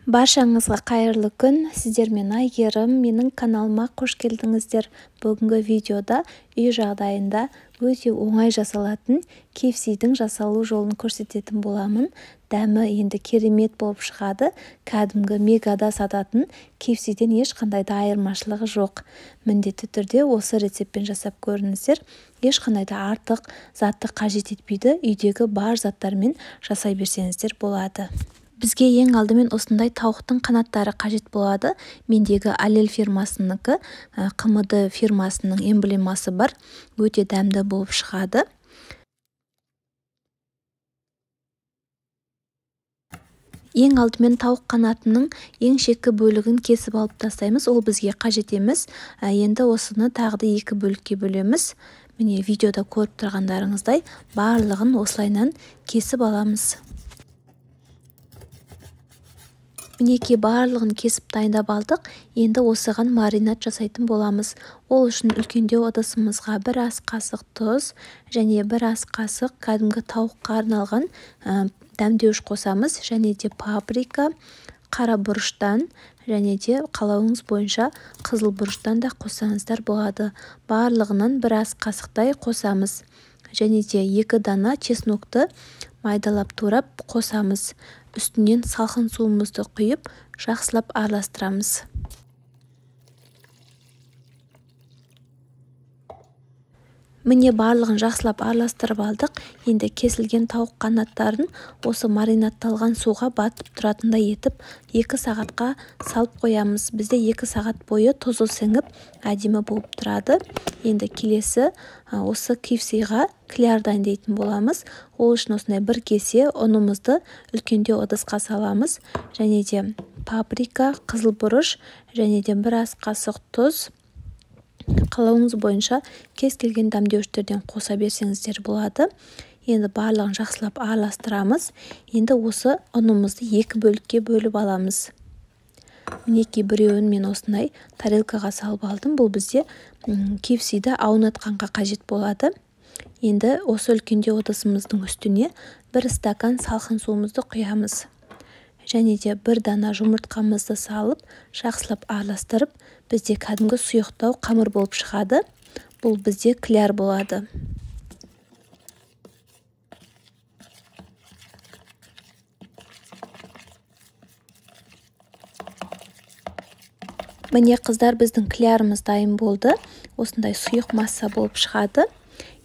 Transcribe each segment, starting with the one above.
Баршаңызға қайырлы күн. Сіздермен Айгерім. Менің каналыма қош келдіңіздер. Бүгінгі видеода үй жағдайында өте оңай жасалатын KFC-дің жасалу жолын көрсететін боламын. Дәмі енді керемет болып шығады. Кәдімгі мегада сататын KFC-ден ешқандай да айырмашылығы жоқ. Міндетті түрде осы рецептпен жасап көріңіздер. Ешқандай да артық затты қажет етпейді. Үйдегі бар заттармен жасай берсеңіздер болады. Бізге ең алдымен осындай тауықтың қанаттары қажет болады. Мендегі Алел фирмасыныкі, КМД фирмасының эмблемасы бар. Өте дәмді болып шығады. Ең алдымен тауық қанатының ең шеткі бөлігін кесіп алып тастаймыз. Ол бізге қажет емес. Енді осыны тағы да екі бөлікке бөлеміз. Міне видеода көріп тұрғандарыңыздай барлығын осылайынан кесіп аламыз. Мінеки барлығын кесіп дайындап алдық. Енді осыған маринад жасайтын боламыз. Ол үшін үлкендеу ыдысымызға 1 ас қасық тұз және 1 ас қасық кәдімгі тауыққа арналған дәмдеуіш қосамыз. Және де паприка, қара бұрыштан және де қалауыңыз бойынша қызыл бұрыштан да қоссаңыздар болады. Барлығынан 1 ас қасықтай қосамыз. Және де 2 дана чеснокты майдалап турап қосамыз. Үстінен салқын суымызды құйып, жақсылап араластырамыз. Міне барлығын жақсылап араластырып алдық. Енді кесілген тауық қанаттарын осы маринадталған суға батып тұратындай етіп 2 сағатқа салып қоямыз. Бізде 2 сағат бойы тұзы сіңіп әдемі болып тұрады. Енді келесі осы KFC-ға кляр дайындайтын боламыз. Ол үшін осындай 1 кесе ұнымызды үлкендеу ыдысқа саламыз. Және де паприка, қызыл бұрыш және де 1 ас қасық тұз. Қалауыңыз бойынша кез келген дәмдеуіштерден қоса берсеңіздер болады. Енді барлығын жақсылап араластырамыз. Енді осы ұнымызды 2 бөлікке бөліп аламыз. Мінеки біреуін мен осындай тарелкаға салып алдым. Бұл бізде KFC-ді аунатқанға қажет болады. Енді осы үлкендеу ыдысымыздың үстіне 1 стакан салқын суымызды құямыз. Және де 1 дана жұмыртқамызды салып, жақсылап араластырып, бізде кәдімгі сұйықтау қамыр болып шығады. Бұл бізде кляр болады. Міне қыздар, біздің клярымыз дайын болды. Осындай сұйық масса болып шығады.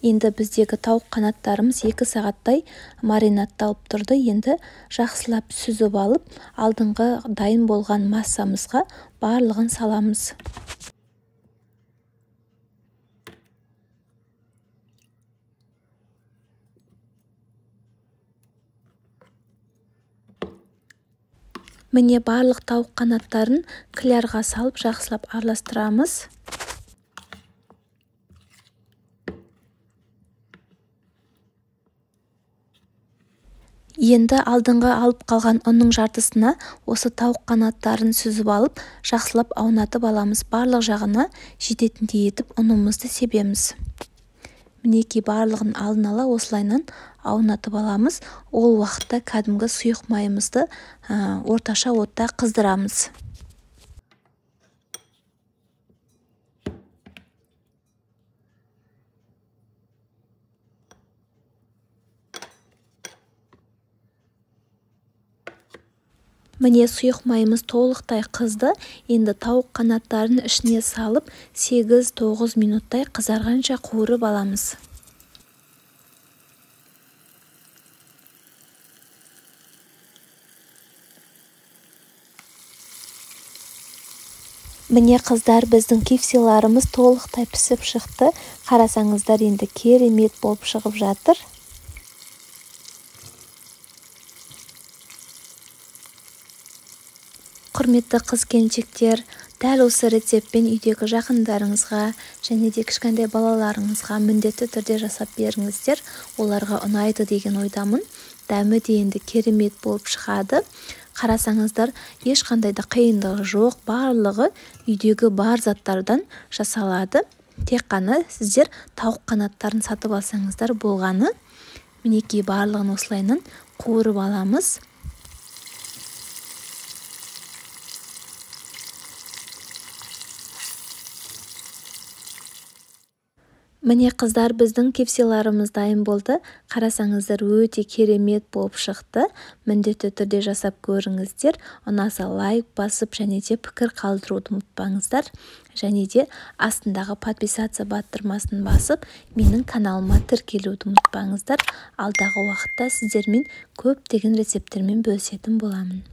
Енді біздегі тауық қанаттарымыз 2 сағаттай маринадталып тұрды. Енді жақсылап сүзіп алып, алдыңғы дайын болған массамызға барлығын саламыз. Міне барлық тауық қанаттарын клярға салып жақсылап араластырамыз. Енді алдыңғы алып қалған ұнның жартысына осы тауық қанаттарын сүзіп алып, жақсылап аунатып аламыз. Барлық жағына жететіндей етіп ұнымызды себеміз. Мінеки барлығын алдын ала осылайынан аунатып аламыз. Ол уақытта кәдімгі сұйық майымызды орташа отта қыздырамыз. Міне сұйық майымыз толықтай қызды. Енді тауық қанаттарын ішіне салып 8-9 минуттай қызарғанша қуырып аламыз. Міне қыздар, біздің KFC-ларымыз толықтай пісіп шықты. Қарасаңыздар, енді керемет болып шығып жатыр. Құрметті қыз-келіншектер, дәл осы рецептпен үйдегі жақындарыңызға және де кішкентай балаларыңызға міндетті түрде жасап беріңіздер. Оларға ұнайды деген ойдамын. Дәмі де енді керемет болып шығады. Қарасаңыздар, ешқандай да қиындығы жоқ. Барлығы үйдегі бар заттардан жасалады. Тек қана сіздер тауық қанаттарын сатып алсаңыздар болғаны. Мінеки барлығын осылайынан қуырып аламыз. Міне қыздар, біздің кепсиларымыз дайын болды. Қарасаңыздар, өте керемет болып шықты. Міндетті түрде жасап көріңіздер. Ұнаса лайк басып және де пікір қалдыруды ұмытпаңыздар. Және де астындағы подписаться батырмасын басып, менің каналыма тіркелуді ұмытпаңыздар. Алдағы уақытта сіздермен көптеген рецепттермен бөлісетін боламын.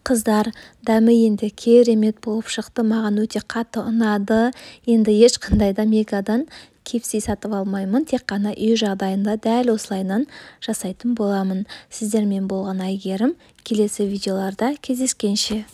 Қыздар, дәмі енді керемет болып шықты. Маған өте қатты ұнады. Енді ешқандай да мегадан кепси сатып алмаймын. Тек қана үй жағдайында дәл осылайынан жасайтын боламын. Сіздермен болған Айгерім. Келесі видеоларда кездескенше.